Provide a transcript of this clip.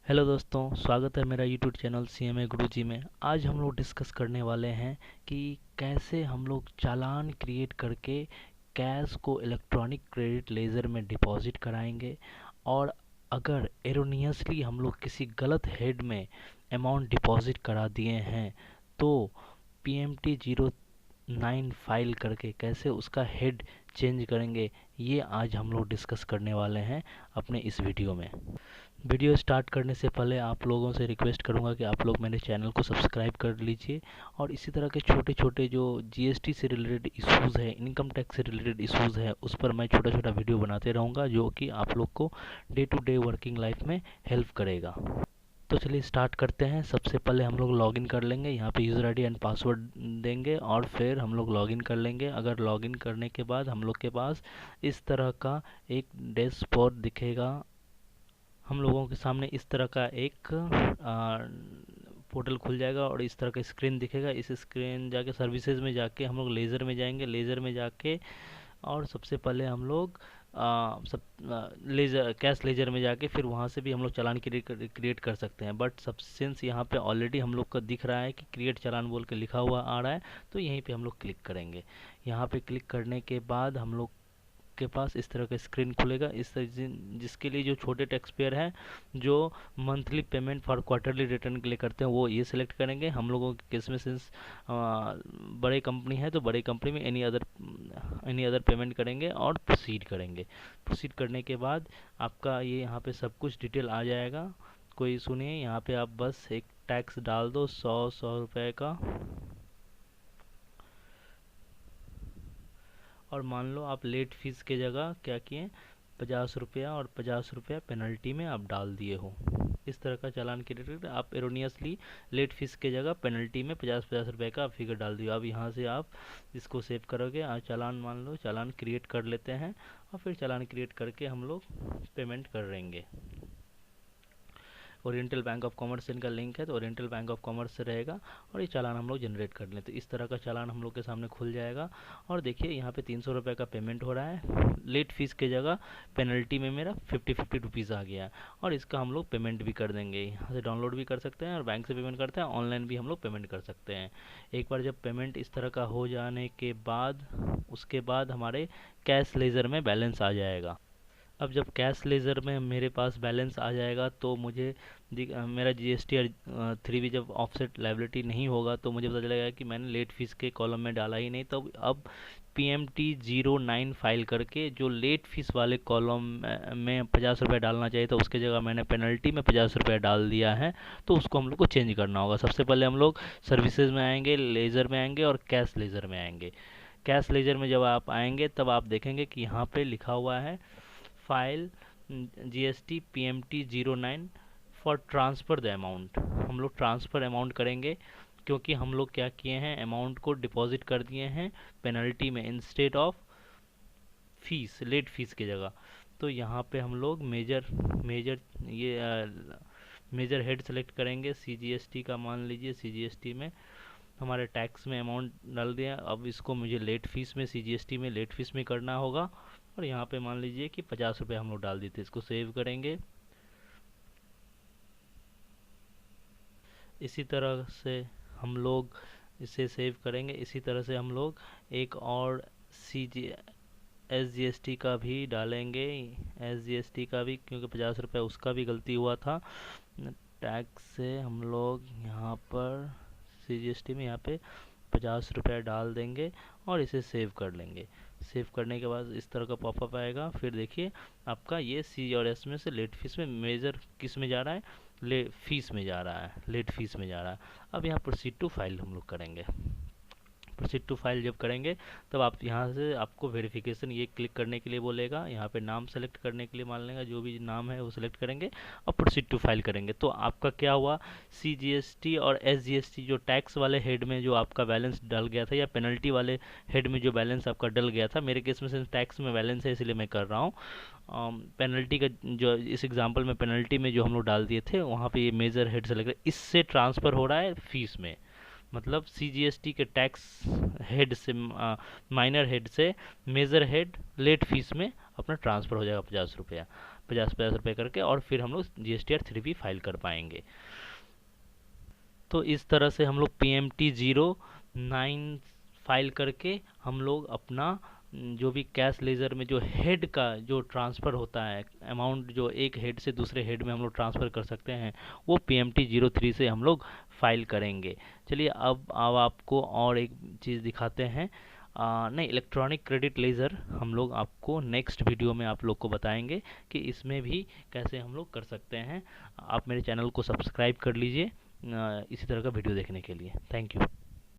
Hello दोस्तों, स्वागत है मेरा यूट्यूब चैनल CMA गुरुजी में। आज हम लोग डिस्कस करने वाले हैं कि कैसे हम लोग चालान क्रिएट करके कैश को इलेक्ट्रॉनिक क्रेडिट लेजर में डिपॉजिट कराएंगे। और अगर एरोनियसली हम लोग किसी गलत हेड में अमाउंट डिपॉजिट करा दिए हैं तो PMT09 फाइल करके कैसे उसका हेड चेंज करेंगे, ये आज हम लोग डिस्कस करने वाले हैं अपने इस वीडियो में। वीडियो स्टार्ट करने से पहले आप लोगों से रिक्वेस्ट करूंगा कि आप लोग मेरे चैनल को सब्सक्राइब कर लीजिए और इसी तरह के छोटे छोटे जो GST से रिलेटेड इश्यूज़ है, इनकम टैक्स से रिलेटेड इश्यूज़ है, उस पर मैं छोटा छोटा वीडियो बनाते रहूँगा जो कि आप लोग को day to day working life में हेल्प करेगा। तो चलिए स्टार्ट करते हैं। सबसे पहले हम लोग लॉगिन कर लेंगे, यहाँ पे यूज़र ID एंड पासवर्ड देंगे और फिर हम लोग लॉगिन कर लेंगे। अगर लॉगिन करने के बाद हम लोग के पास इस तरह का एक डैशबोर्ड दिखेगा, हम लोगों के सामने इस तरह का एक पोर्टल खुल जाएगा और इस तरह का स्क्रीन दिखेगा। इस स्क्रीन जाके सर्विसेज में जाके हम लोग लेज़र में जाएंगे। लेज़र में जाके और सबसे पहले हम लोग लेज़र कैश लेज़र में जाके फिर वहाँ से भी हम लोग चालान क्रिएट कर सकते हैं। बट सब सिंस यहाँ पे ऑलरेडी हम लोग का दिख रहा है कि क्रिएट चालान बोल के लिखा हुआ आ रहा है, तो यहीं पे हम लोग क्लिक करेंगे। यहाँ पे क्लिक करने के बाद हम लोग के पास इस तरह का स्क्रीन खुलेगा। जिसके लिए जो छोटे टैक्स पेयर हैं जो monthly payment for quarterly return के लिए करते हैं वो ये सिलेक्ट करेंगे। हम लोगों के केस में सिंस बड़े कंपनी है तो बड़े कंपनी में एनी अदर पेमेंट करेंगे और प्रोसीड करेंगे। प्रोसीड करने के बाद आपका ये यहाँ पे सब कुछ डिटेल आ जाएगा, कोई इशू नहीं है। यहाँ पे आप बस एक टैक्स डाल दो 100 रुपये का, और मान लो आप लेट फीस के जगह क्या किए 50 रुपया और 50 रुपया पेनल्टी में आप डाल दिए हो। इस तरह का चालान क्रिएट आप एरोनियसली लेट फीस के जगह पेनल्टी में 50 रुपये का फिगर डाल दियो। अब यहाँ से आप इसको सेव करोगे और चालान मान लो चालान क्रिएट कर लेते हैं और फिर चालान क्रिएट करके हम लोग पेमेंट कर देंगे। ओरिएंटल बैंक ऑफ कॉमर्स से इनका लिंक है तो ओरिएंटल बैंक ऑफ कॉमर्स से रहेगा और ये चालान हम लोग जनरेट कर लें तो इस तरह का चालान हम लोग के सामने खुल जाएगा। और देखिए यहाँ पे 300 रुपये का पेमेंट हो रहा है, लेट फीस के जगह पेनल्टी में मेरा 50 रुपीज़ आ गया और इसका हम लोग पेमेंट भी कर देंगे। यहाँ से डाउनलोड भी कर सकते हैं और बैंक से पेमेंट करते हैं, ऑनलाइन भी हम लोग पेमेंट कर सकते हैं। एक बार जब पेमेंट इस तरह का हो जाने के बाद उसके बाद हमारे कैश लेज़र में बैलेंस आ जाएगा। अब जब कैश लेज़र में मेरे पास बैलेंस आ जाएगा तो मुझे मेरा GST 3B जब ऑफसेट लायबिलिटी नहीं होगा तो मुझे पता चलेगा कि मैंने लेट फीस के कॉलम में डाला ही नहीं। तो अब PMT09 फाइल करके जो लेट फीस वाले कॉलम में 50 रुपये डालना चाहिए था उसके जगह मैंने पेनल्टी में 50 रुपये डाल दिया है, तो उसको हम लोग को चेंज करना होगा। सबसे पहले हम लोग सर्विसेज में आएंगे, लेज़र में आएंगे और कैश लेज़र में आएंगे। कैश लेज़र में जब आप आएंगे तब आप देखेंगे कि यहाँ पे लिखा हुआ है file GST PMT09 for transfer the amount. हम लोग ट्रांसफ़र अमाउंट करेंगे क्योंकि हम लोग क्या किए हैं, अमाउंट को डिपॉजिट कर दिए हैं पेनल्टी में instead of fees, late fees की जगह। तो यहाँ पे हम लोग मेजर हेड सेलेक्ट करेंगे। CGST का मान लीजिए, CGST में हमारे टैक्स में अमाउंट डाल दिया। अब इसको मुझे लेट फीस में CGST में लेट फीस में करना होगा और यहाँ पे मान लीजिए कि 50 रुपये हम लोग डाल देते। इसको सेव करेंगे। इसी तरह से हम लोग इसे सेव करेंगे। इसी तरह से हम लोग एक और SGST का भी डालेंगे, SGST का भी, क्योंकि 50 रुपये उसका भी गलती हुआ था टैक्स से। हम लोग यहाँ पर CGST में यहाँ पे 50 रुपये डाल देंगे और इसे सेव कर लेंगे। सेव करने के बाद इस तरह का पॉपअप आएगा। फिर देखिए आपका ये C और S में से लेट फीस में मेजर किस में जा रहा है, लेट फीस में जा रहा है, लेट फीस में जा रहा है। अब यहाँ प्रोसीड टू फाइल हम लोग करेंगे। प्रोसीड टू फाइल जब करेंगे तब आप यहाँ से आपको वेरिफिकेशन ये क्लिक करने के लिए बोलेगा। यहाँ पे नाम सेलेक्ट करने के लिए मान लेगा, जो भी नाम है वो सिलेक्ट करेंगे और प्रोसीड टू फाइल करेंगे। तो आपका क्या हुआ, CGST और SGST जो टैक्स वाले हेड में जो आपका बैलेंस डल गया था या पेनल्टी वाले हेड में जो बैलेंस आपका डल गया था, मेरे केस में सिर्फ टैक्स में बैलेंस है इसलिए मैं कर रहा हूँ। पेनल्टी का जो इस एग्जांपल में पेनल्टी में जो हम लोग डाल दिए थे वहाँ पे ये मेजर हेड सेलेक्ट, इससे ट्रांसफ़र हो रहा है फीस में। मतलब CGST के टैक्स हेड से माइनर हेड से मेजर हेड लेट फीस में अपना ट्रांसफ़र हो जाएगा 50 रुपया। 50-50 रुपये करके, और फिर हम लोग GSTR 3B फाइल कर पाएंगे। तो इस तरह से हम लोग PMT 09 फाइल करके हम लोग अपना जो भी कैश लेजर में जो हेड का जो ट्रांसफ़र होता है, अमाउंट जो एक हेड से दूसरे हेड में हम लोग ट्रांसफ़र कर सकते हैं, वो PMT 03 से हम लोग फाइल करेंगे। चलिए अब आपको और एक चीज़ दिखाते हैं। नहीं, इलेक्ट्रॉनिक क्रेडिट लेज़र हम लोग आपको नेक्स्ट वीडियो में आप लोग को बताएंगे कि इसमें भी कैसे हम लोग कर सकते हैं। आप मेरे चैनल को सब्सक्राइब कर लीजिए इसी तरह का वीडियो देखने के लिए। Thank you.